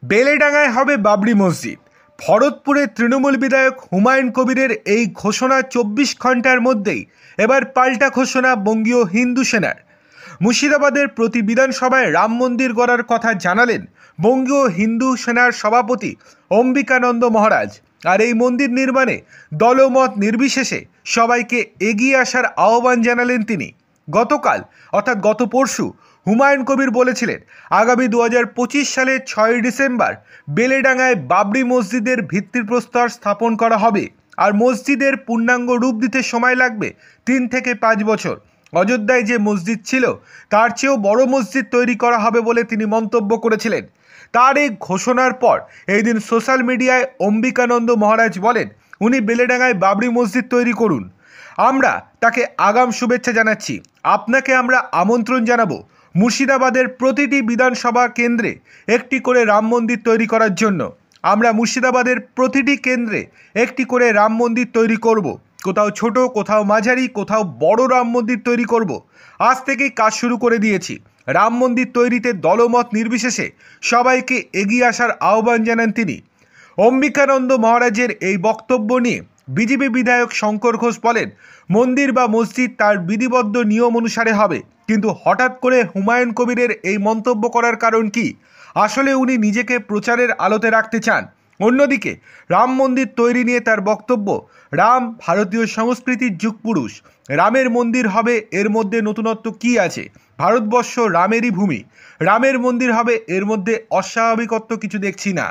বেলেডাঙ্গায় হবে বাবরি মসজিদ। ভরতপুরে তৃণমূল বিধায়ক হুমায়ুন কবিরের এই ঘোষণা 24 ঘন্টার মধ্যেই এবার পাল্টা ঘোষণা বঙ্গীয় হিন্দু সেনার। মুর্শিদাবাদের প্রতি বিধানসভায় রাম মন্দির গড়ার কথা জানালেন বঙ্গীয় হিন্দু সেনার সভাপতি অম্বিকানন্দ মহারাজ। আর এই মন্দির নির্মাণে দলমত নির্বিশেষে সবাইকে এগিয়ে আসার আহ্বান জানালেন তিনি। গতকাল অর্থাৎ গত পরশু হুমায়ুন কবির বলেছিলেন আগামী 2025 সালের 6 ডিসেম্বর বেলেডাঙ্গায় বাবরি মসজিদের ভিত্তিপ্রস্তর স্থাপন করা হবে। আর মসজিদের পূর্ণাঙ্গ রূপ দিতে সময় লাগবে 3 থেকে 5 বছর। অযোধ্যায় যে মসজিদ ছিল তার চেয়েও বড় মসজিদ তৈরি করা হবে বলে তিনি মন্তব্য করেছিলেন। তার এই ঘোষণার পর এই দিন সোশ্যাল মিডিয়ায় অম্বিকানন্দ মহারাজ বলেন উনি বেলেডাঙ্গায় বাবরি মসজিদ তৈরি করুন, আমরা তাকে আগাম শুভেচ্ছা জানাচ্ছি। আপনাকে আমরা আমন্ত্রণ জানাবো মুর্শিদাবাদের প্রতিটি বিধানসভা কেন্দ্রে একটি করে রাম মন্দির তৈরি করার জন্য। আমরা মুর্শিদাবাদের প্রতিটি কেন্দ্রে একটি করে রাম মন্দির তৈরি করব। কোথাও ছোট, কোথাও মাঝারি, কোথাও বড় রাম মন্দির তৈরি করব। আজ থেকেই কাজ শুরু করে দিয়েছি। রাম মন্দির তৈরিতে দলমত নির্বিশেষে সবাইকে এগিয়ে আসার আহ্বান জানান তিনি। অম্বিকানন্দ মহারাজের এই বক্তব্য নিয়ে বিজেপি বিধায়ক শঙ্কর ঘোষ বলেন মন্দির বা মসজিদ তার বিধিবদ্ধ নিয়ম অনুসারে হবে, কিন্তু হঠাৎ করে হুমায়ুন কবিরের এই মন্তব্য করার কারণ কি? আসলে উনি নিজেকে প্রচারের আলোতে রাখতে চান। অন্যদিকে রাম মন্দির তৈরি নিয়ে তার বক্তব্য, রাম ভারতীয় সংস্কৃতির যুগপুরুষ, রামের মন্দির হবে, এর মধ্যে নতুনত্ব কি আছে? ভারতবর্ষ রামেরই ভূমি, রামের মন্দির হবে, এর মধ্যে অস্বাভাবিকত্ব কিছু দেখছি না।